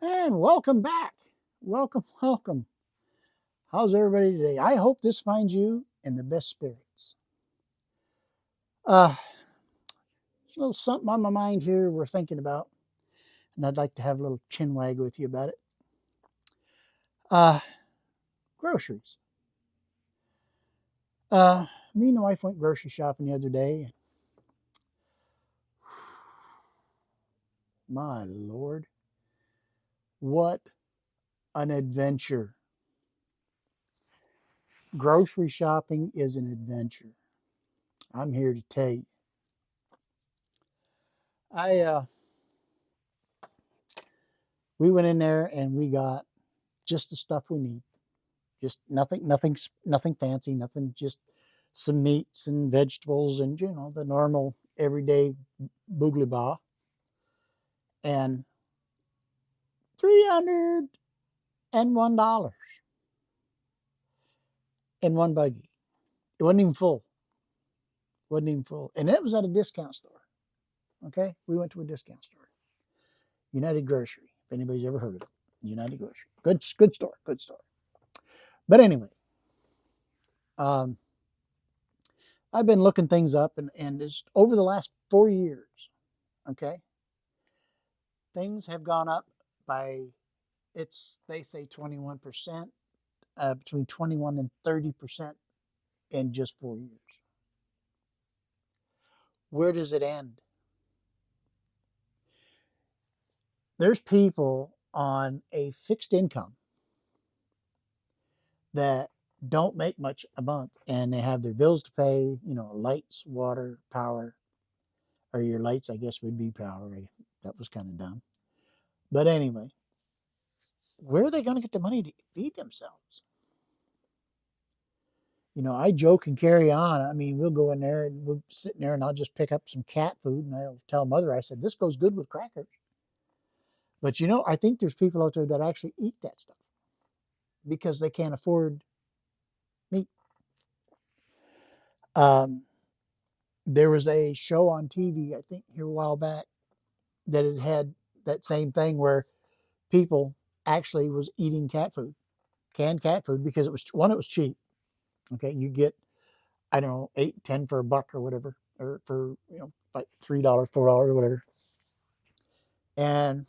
And welcome back. Welcome. How's everybody today? I hope this finds you in the best spirits. There's a little something on my mind here we're thinking about, and I'd like to have a little chin wag with you about it. Uh, Groceries. Me and the wife went grocery shopping the other day. My Lord, what an adventure. Grocery shopping is an adventure. I'm here to tell you. I We went in there and we got just the stuff we need. Just nothing fancy, nothing, just some meats and vegetables and, the normal everyday boogleba. And $301 in one buggy. It wasn't even full. Wasn't even full. And it was at a discount store. Okay? We went to a discount store. United Grocery, if anybody's ever heard of it. United Grocery. Good store. Good store. But anyway, um, I've been looking things up and just over the last 4 years, okay, things have gone up by, they say 21%, between 21 and 30% in just 4 years. Where does it end? There's people on a fixed income that don't make much a month and they have their bills to pay, lights, water, power, or your lights, I guess, would be power. That was kind of dumb. But anyway, where are they going to get the money to feed themselves? I joke and carry on. I mean, we'll go in there and we'll sit in there and I'll just pick up some cat food and I'll tell mother, I said, this goes good with crackers. But I think there's people out there that actually eat that stuff because they can't afford meat. Um, there was a show on TV, I think here a while back, that it had that same thing where people actually was eating cat food, canned cat food, because it was cheap. Okay. You get, I don't know, 8, 10 for a buck or whatever, or for, like $3, $4 or whatever. And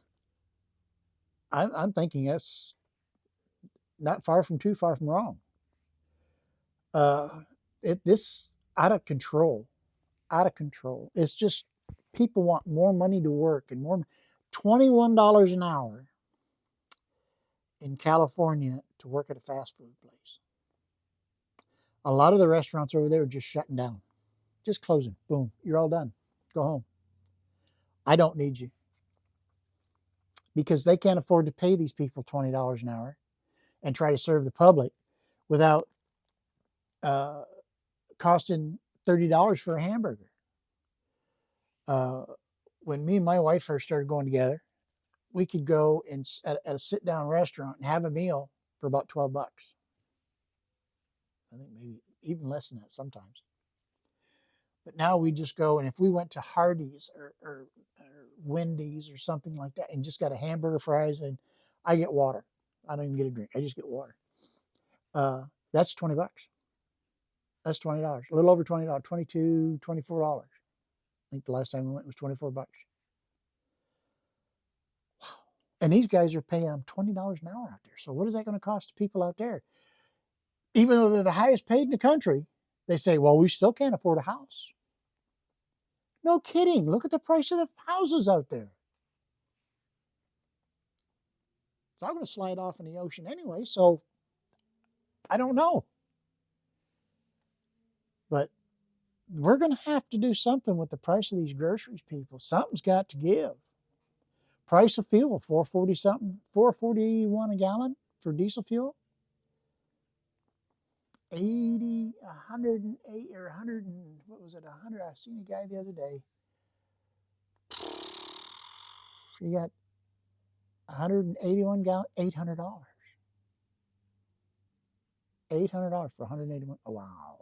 I'm thinking that's not too far from wrong. Uh, this out of control, out of control. It's just people want more money to work and more. $21 an hour in California to work at a fast food place. A lot of the restaurants over there are just shutting down, just closing. Boom, you're all done. Go home. I don't need you because they can't afford to pay these people $20 an hour and try to serve the public without uh, costing $30 for a hamburger. Uh, when me and my wife first started going together, we could go at a sit down restaurant and have a meal for about $12. I think maybe even less than that sometimes. But now we just go, and if we went to Hardee's or Wendy's or something like that and just got a hamburger, fries, and I get water. I don't even get a drink. I just get water. That's $20. That's $20. A little over $20. 22, $24. I think the last time we went was $24. Wow. And these guys are paying them $20 an hour out there. So what is that going to cost people out there? Even though they're the highest paid in the country, they say, well, we still can't afford a house. No kidding. Look at the price of the houses out there. So I'm going to slide off in the ocean anyway. So I don't know. But we're going to have to do something with the price of these groceries, people. Something's got to give. Price of fuel, 440 something, 441 a gallon for diesel fuel. 80, 108 or 100 and what was it? 100. I seen a guy the other day. He got 181 gallon, $800. $800 for 181. Oh, wow.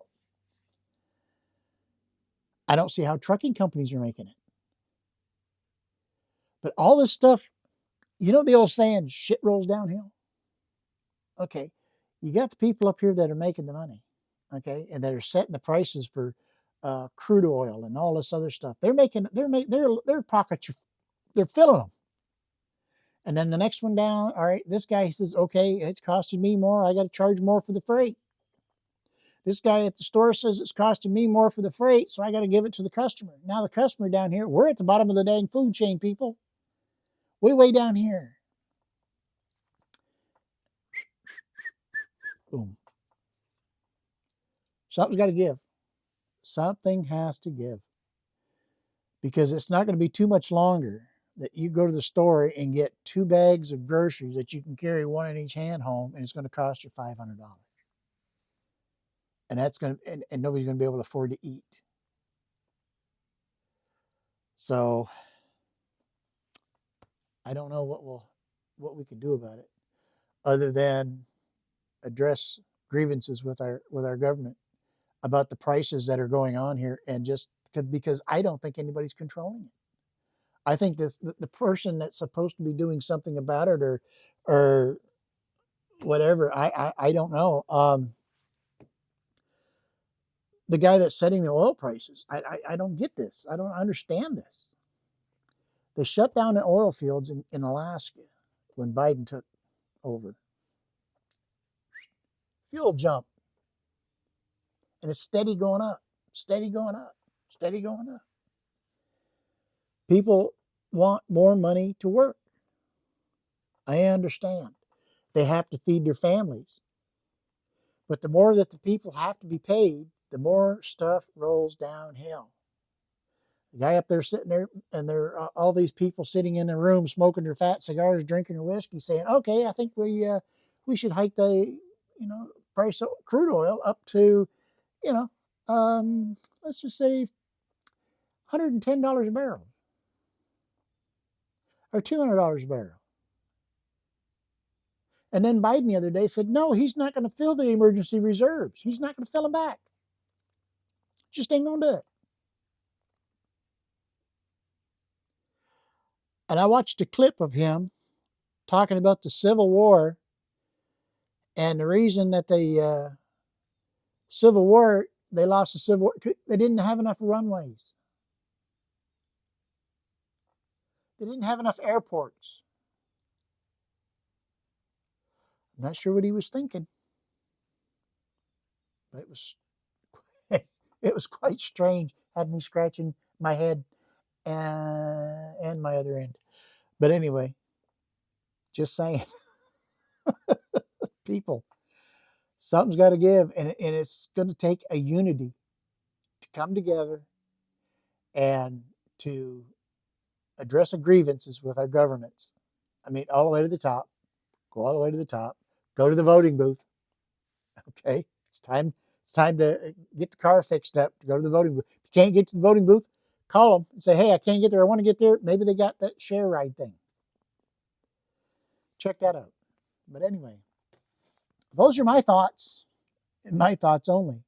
I don't see how trucking companies are making it. But all this stuff, You know the old saying, shit rolls downhill? Okay, you got the people up here that are making the money, okay, and that are setting the prices for crude oil and all this other stuff. Their pockets, they're filling them. And then the next one down, all right, this guy says, okay, it's costing me more. I got to charge more for the freight. This guy at the store says it's costing me more for the freight, so I got to give it to the customer. Now the customer down here, we're at the bottom of the dang food chain, people. Way down here. Boom. Something's got to give. Something has to give. Because it's not going to be too much longer that you go to the store and get 2 bags of groceries that you can carry one in each hand home, and it's going to cost you $500. And that's going to, and nobody's going to be able to afford to eat. So I don't know what we can do about it, other than address grievances with our government about the prices that are going on here, and just because I don't think anybody's controlling it. I think the person that's supposed to be doing something about it, or whatever, I don't know. The guy that's setting the oil prices, I don't get this. I don't understand this. They shut down the oil fields in Alaska when Biden took over. Fuel jump. And it's steady going up, steady going up, steady going up. People want more money to work. I understand. They have to feed their families. But the more that the people have to be paid, the more stuff rolls downhill. The guy up there sitting there, and there are all these people sitting in the room smoking their fat cigars, drinking their whiskey, saying, "Okay, I think we should hike the price of crude oil up to let's just say $110 a barrel or $200 a barrel." And then Biden the other day said, no, he's not going to fill the emergency reserves. He's not going to fill them back. Just ain't going to do it. And I watched a clip of him talking about the Civil War, and the reason that the Civil War, they lost the Civil War, they didn't have enough runways. They didn't have enough airports. I'm not sure what he was thinking, but it was quite strange. Had me scratching my head and my other end. But anyway, just saying, people, something's got to give, and it's going to take a unity to come together and to address the grievances with our governments. I mean, all the way to the top. Go all the way to the top. Go to the voting booth. Okay, it's time. It's time to get the car fixed up to go to the voting booth. If you can't get to the voting booth, call them and say, "Hey, I can't get there. I want to get there." Maybe they got that share ride thing. Check that out. But anyway, those are my thoughts, and my thoughts only.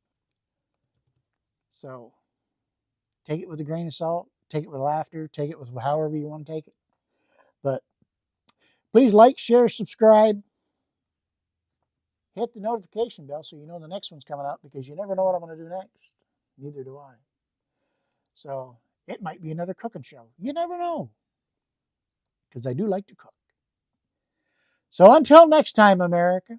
So take it with a grain of salt, take it with laughter, take it with however you want to take it. But please like, share, subscribe. Hit the notification bell so you know the next one's coming out, because you never know what I'm going to do next. Neither do I. So it might be another cooking show. You never know, because I do like to cook. So until next time, America,